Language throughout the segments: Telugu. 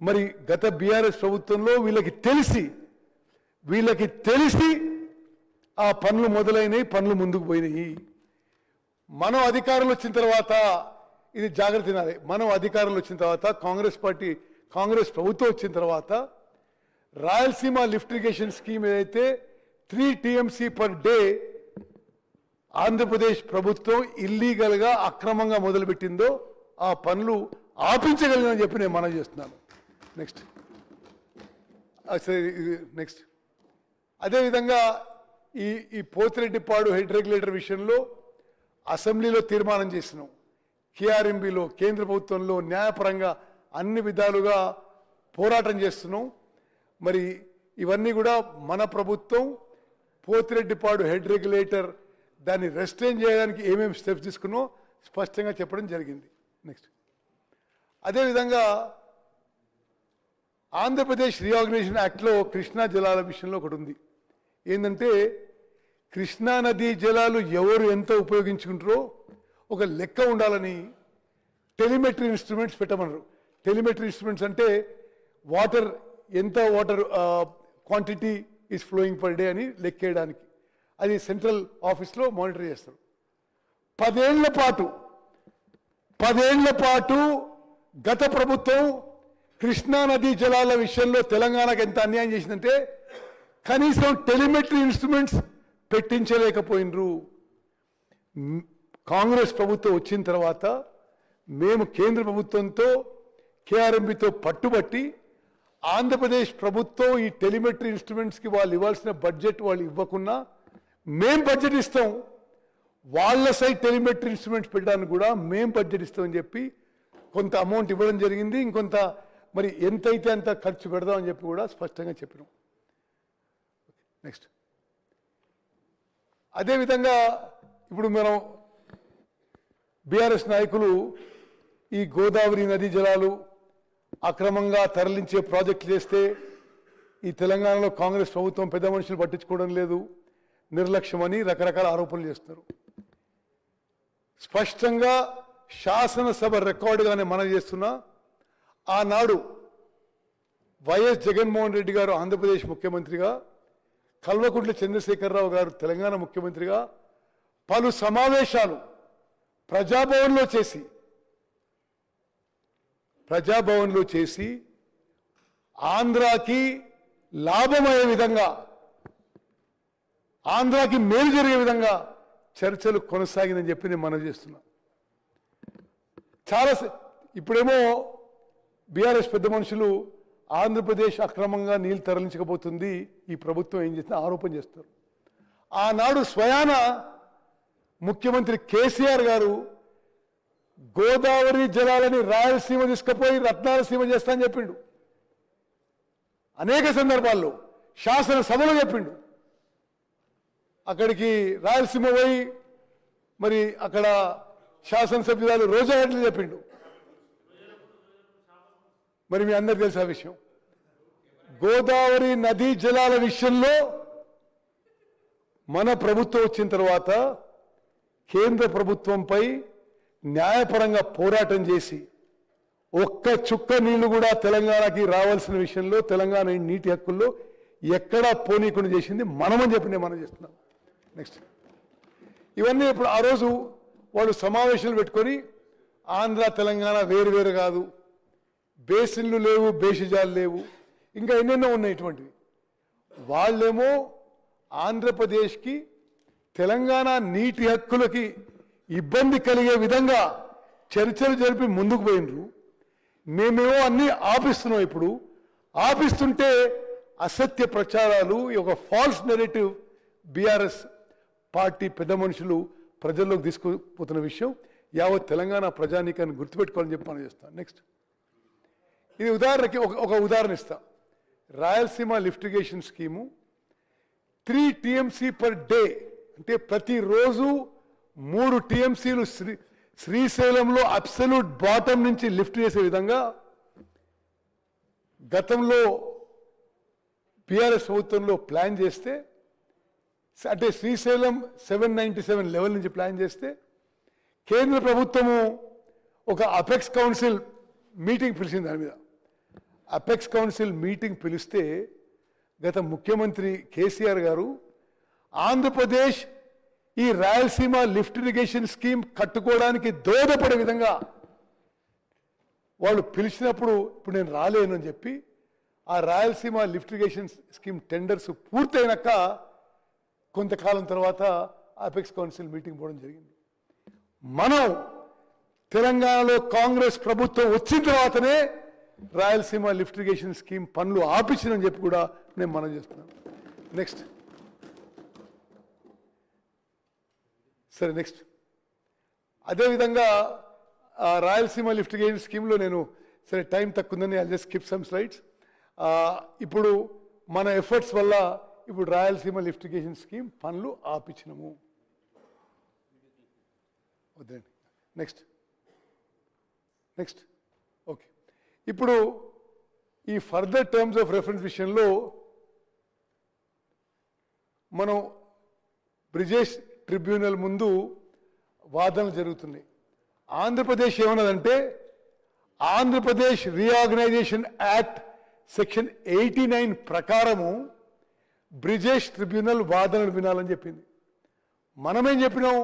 మరి గత బీఆర్ఎస్ ప్రభుత్వంలో వీళ్ళకి తెలిసి ఆ పనులు మొదలైనవి, పనులు ముందుకు పోయినాయి. మనం అధికారంలో వచ్చిన తర్వాత ఇది జాగ్రత్త తినాలి. మనం అధికారంలో వచ్చిన తర్వాత కాంగ్రెస్ ప్రభుత్వం వచ్చిన తర్వాత రాయలసీమ లిఫ్ట్ ఇరిగేషన్ స్కీమ్ ఏదైతే 3 TMC పర్ డే ఆంధ్రప్రదేశ్ ప్రభుత్వం ఇల్లీగల్గా అక్రమంగా మొదలుపెట్టిందో ఆ పనులు ఆపించగలిగినని చెప్పి నేను మనం చేస్తున్నాను. నెక్స్ట్ అదేవిధంగా ఈ పోతిరెడ్డిపాడు హెడ్ రెగ్యులేటర్ విషయంలో అసెంబ్లీలో తీర్మానం చేసినాం. KRMBలో కేంద్ర ప్రభుత్వంలో న్యాయపరంగా అన్ని విధాలుగా పోరాటం చేస్తున్నాం. మరి ఇవన్నీ కూడా మన ప్రభుత్వం పోతిరెడ్డిపాడు హెడ్ రెగ్యులేటర్ దాన్ని రెస్ట్రైన్ చేయడానికి ఏమేమి స్టెప్స్ తీసుకున్నో స్పష్టంగా చెప్పడం జరిగింది. నెక్స్ట్ అదేవిధంగా ఆంధ్రప్రదేశ్ రీఆర్గనైజేషన్ యాక్ట్లో కృష్ణా జలాల విషయంలో ఒకటి ఉంది. ఏంటంటే కృష్ణా నదీ జలాలు ఎవరు ఎంత ఉపయోగించుకుంటారో ఒక లెక్క ఉండాలని టెలిమెట్రీ ఇన్స్ట్రుమెంట్స్ పెట్టమన్నారు. టెలిమెట్రీ ఇన్స్ట్రుమెంట్స్ అంటే ఎంత water quantity is flowing per day అని లెక్కేయడానికి. అది సెంట్రల్ ఆఫీస్లో మానిటర్ చేస్తారు. 10 ఏళ్ల పాటు గత ప్రభుత్వం కృష్ణా నదీ జలాల విషయంలో తెలంగాణకు ఎంత అన్యాయం చేసిందంటే కనీసం టెలిమెట్రీ ఇన్స్ట్రుమెంట్స్ పెట్టించలేకపోయినరు. కాంగ్రెస్ ప్రభుత్వం వచ్చిన తర్వాత మేము కేంద్ర ప్రభుత్వంతో KRMBతో పట్టుబట్టి ఆంధ్రప్రదేశ్ ప్రభుత్వం ఈ టెలిమెట్రీ ఇన్స్ట్రుమెంట్స్కి వాళ్ళు ఇవ్వాల్సిన బడ్జెట్ వాళ్ళు ఇవ్వకున్నా మేం బడ్జెట్ ఇస్తాం, వాళ్ళ సైడ్ టెలిమెట్రీ ఇన్స్ట్రుమెంట్స్ పెట్టడానికి కూడా మేం బడ్జెట్ ఇస్తామని చెప్పి కొంత అమౌంట్ ఇవ్వడం జరిగింది. ఇంకొంత మరి ఎంతైతే అంత ఖర్చు పెడదామని చెప్పి కూడా స్పష్టంగా చెప్పినాం. నెక్స్ట్ అదేవిధంగా ఇప్పుడు మనం బీఆర్ఎస్ నాయకులు ఈ గోదావరి నదీ జలాలు అక్రమంగా తరలించే ప్రాజెక్టులు చేస్తే ఈ తెలంగాణలో కాంగ్రెస్ ప్రభుత్వం పెద్ద మనుషులు పట్టించుకోవడం లేదు, నిర్లక్ష్యమని రకరకాల ఆరోపణలు చేస్తున్నారు. స్పష్టంగా శాసనసభ రికార్డుగానే మనం చేస్తున్నా ఆనాడు వైఎస్ జగన్మోహన్ రెడ్డి గారు ఆంధ్రప్రదేశ్ ముఖ్యమంత్రిగా, కల్వకుంట్ల చంద్రశేఖరరావు గారు తెలంగాణ ముఖ్యమంత్రిగా పలు సమావేశాలు ప్రజాభవన్లో చేసి ఆంధ్రాకి లాభమయ్యే విధంగా, ఆంధ్రాకి మేలు జరిగే విధంగా చర్చలు కొనసాగిందని చెప్పి నేను మనవి చేస్తున్నా. ఇప్పుడేమో బీఆర్ఎస్ పెద్ద మనుషులు ఆంధ్రప్రదేశ్ అక్రమంగా నీళ్లు తరలించకపోతుంది ఈ ప్రభుత్వం ఏం చేస్తుందో ఆరోపణ చేస్తారు. ఆనాడు స్వయాన ముఖ్యమంత్రి కేసీఆర్ గారు గోదావరి జలాలని రాయలసీమ తీసుకుపోయి రత్నాలసీమ చేస్తా అని చెప్పిండు. అనేక సందర్భాల్లో శాసనసభలో చెప్పిండు. అక్కడికి రాయలసీమ పోయి మరి అక్కడ శాసనసభ్యురాలు రోజా ఎట్లా చెప్పిండు. మరి మీ అందరికి తెలుసు ఆ విషయం. గోదావరి నదీ జలాల విషయంలో మన ప్రభుత్వం వచ్చిన తర్వాత కేంద్ర ప్రభుత్వంపై న్యాయపరంగా పోరాటం చేసి ఒక్క చుక్క నీళ్లు కూడా తెలంగాణకి రావాల్సిన విషయంలో తెలంగాణ నీటి హక్కుల్లో ఎక్కడా పోనీకుండా చేసింది మనమని చెప్పి నేను మనం చేస్తున్నాం. నెక్స్ట్ ఇవన్నీ ఇప్పుడు ఆ రోజు వాళ్ళు సమావేశాలు పెట్టుకొని ఆంధ్ర తెలంగాణ వేరు వేరు కాదు, బేసిన్లు లేవు, బేసిజాలు లేవు, ఇంకా ఎన్నెన్నో ఉన్నాయి ఇటువంటివి. వాళ్ళేమో ఆంధ్రప్రదేశ్కి తెలంగాణ నీటి హక్కులకి ఇబ్బంది కలిగే విధంగా చర్చలు జరిపి ముందుకు పోయినరు. మేమేమో అన్నీ ఆపిస్తున్నాం. ఇప్పుడు ఆపిస్తుంటే అసత్య ప్రచారాలు, ఒక ఫాల్స్ నెరేటివ్ బీఆర్ఎస్ పార్టీ పెద్ద మనుషులు ప్రజల్లోకి తీసుకుపోతున్న విషయం యావత్ తెలంగాణ ప్రజానీకాన్ని గుర్తుపెట్టుకోవాలని చెప్పి మనం చేస్తాం. నెక్స్ట్ ఇది ఉదాహరణకి ఒక ఉదాహరణ ఇస్తా. Rayalaseema lift irrigation scheme 3 TMC per day అంటే ప్రతిరోజు 3 TMCలు శ్రీశైలంలో అబ్సల్యూట్ బాటం నుంచి లిఫ్ట్ చేసే విధంగా గతంలో బీఆర్ఎస్ ప్రభుత్వంలో ప్లాన్ చేస్తే, అంటే శ్రీశైలం 797 లెవెల్ నుంచి ప్లాన్ చేస్తే కేంద్ర ప్రభుత్వము ఒక అపెక్స్ కౌన్సిల్ మీటింగ్ పిలిచింది. దాని మీద అపెక్స్ కౌన్సిల్ మీటింగ్ పిలిస్తే గత ముఖ్యమంత్రి కేసీఆర్ గారు ఆంధ్రప్రదేశ్ ఈ రాయలసీమ లిఫ్ట్ ఇరిగేషన్ స్కీమ్ కట్టుకోవడానికి దోహదపడే విధంగా వాళ్ళు పిలిచినప్పుడు ఇప్పుడు నేను రాలేను అని చెప్పి ఆ Rayalaseema lift irrigation scheme tenders పూర్తయినాక కొంతకాలం తర్వాత అపెక్స్ కౌన్సిల్ మీటింగ్ పోవడం జరిగింది. మనం తెలంగాణలో కాంగ్రెస్ ప్రభుత్వం వచ్చిన తర్వాతనే రాయలసీమ లిఫ్ట్ ఇరిగేషన్ స్కీమ్ పనులు ఆపించిందని చెప్పి కూడా నేను మనం చేస్తున్నాను. నెక్స్ట్ సరే నెక్స్ట్ అదేవిధంగా రాయలసీమ లిఫ్ట్ ఇరిగేషన్ స్కీమ్లో నేను సరే టైం తక్కువ ఉందని I just skip some slides. ఇప్పుడు మన ఎఫర్ట్స్ వల్ల ఇప్పుడు రాయలసీమ లిఫ్ట్ ఇరిగేషన్ స్కీమ్ పనులు ఆపించినము. వద్దండి నెక్స్ట్ నెక్స్ట్ ఓకే. ఇప్పుడు ఈ ఫర్దర్ టర్మ్స్ ఆఫ్ రెఫరెన్స్ విషయంలో మనం బ్రిజేష్ ట్రిబ్యునల్ ముందు వాదనలు జరుగుతున్నాయి. ఆంధ్రప్రదేశ్ ఏమన్నదంటే ఆంధ్రప్రదేశ్ రీఆర్గనైజేషన్ యాక్ట్ సెక్షన్ 89 ప్రకారము బ్రిజేష్ ట్రిబ్యునల్ వాదనలు వినాలని చెప్పింది. మనమేం చెప్పినాం,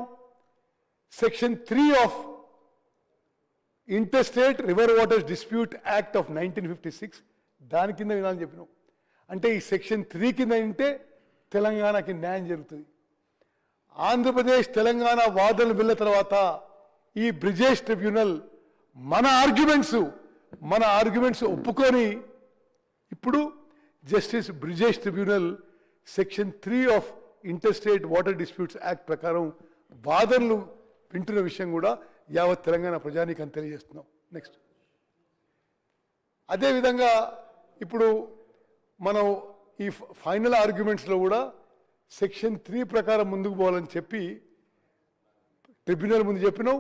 section 3 of interstate river waters dispute act of 1956 దాని కింద వినాలని చెప్పినాం. అంటే ఈ సెక్షన్ 3 కింద వింటే తెలంగాణకి న్యాయం జరుగుతుంది. ఆంధ్రప్రదేశ్ తెలంగాణ వాదనలు విన్న తర్వాత ఈ బ్రిజేష్ ట్రిబ్యునల్ మన ఆర్గ్యుమెంట్స్ ఒప్పుకొని ఇప్పుడు justice Brijesh tribunal section 3 of interstate water disputes act ప్రకారం వాదనలు వింటున్న విషయం కూడా యావత్ తెలంగాణ ప్రజానీకం తెలియజేస్తున్నాం. నెక్స్ట్ అదేవిధంగా ఇప్పుడు మనం ఈ ఫైనల్ ఆర్గ్యుమెంట్స్లో కూడా సెక్షన్ 3 ప్రకారం ముందుకు పోవాలని చెప్పి ట్రిబ్యునల్ ముందు చెప్పినాం.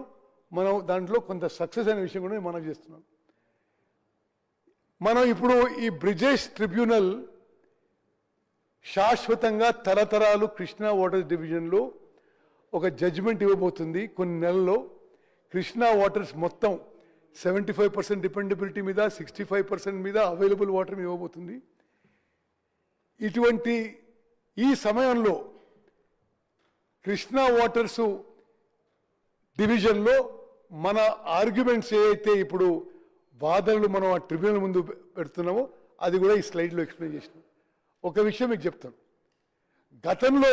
మనం దాంట్లో కొంత సక్సెస్ అనే విషయం కూడా మనం చేస్తున్నాం. మనం ఇప్పుడు ఈ బ్రిజేష్ ట్రిబ్యునల్ శాశ్వతంగా తరతరాలు కృష్ణా వాటర్ డివిజన్లో ఒక జడ్జిమెంట్ ఇవ్వబోతుంది. కొన్ని నెలల్లో కృష్ణా వాటర్స్ మొత్తం 75% డిపెండబిలిటీ మీద 65% మీద అవైలబుల్ వాటర్ ఇవ్వబోతుంది. ఇటువంటి ఈ సమయంలో కృష్ణా వాటర్స్ డివిజన్లో మన ఆర్గ్యుమెంట్స్ ఏవైతే ఇప్పుడు వాదనలు మనం ఆ ట్రిబ్యునల్ ముందు పెడుతున్నామో అది కూడా ఈ స్లైడ్లో ఎక్స్ప్లెయిన్ చేసినాం. ఒక విషయం మీకు చెప్తాను. గతంలో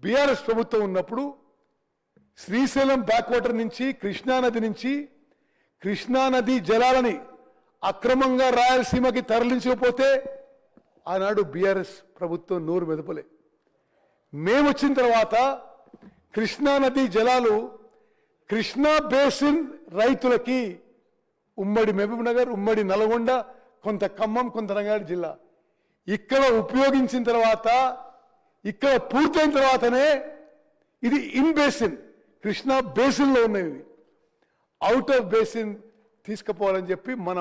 బీఆర్ఎస్ ప్రభుత్వం ఉన్నప్పుడు శ్రీశైలం బ్యాక్ వాటర్ నుంచి కృష్ణానది నుంచి కృష్ణానది జలాలని అక్రమంగా రాయలసీమకి తరలించకపోతే ఆనాడు బీఆర్ఎస్ ప్రభుత్వం నోరు మెదపలే. మేము వచ్చిన తర్వాత కృష్ణానది జలాలు కృష్ణా బేసిన్ రైతులకి ఉమ్మడి మహబూబ్ నగర్, ఉమ్మడి నల్గొండ, కొంత ఖమ్మం, కొంత రంగారెడ్డి జిల్లా ఇక్కడ ఉపయోగించిన తర్వాత ఇక్కడ పూర్తయిన తర్వాతనే ఇది ఇన్ బేసిన్ కృష్ణా బేసిన్లో ఉన్నవి అవుట్ ఆఫ్ బేసిన్ తీసుకుపోవాలని చెప్పి మన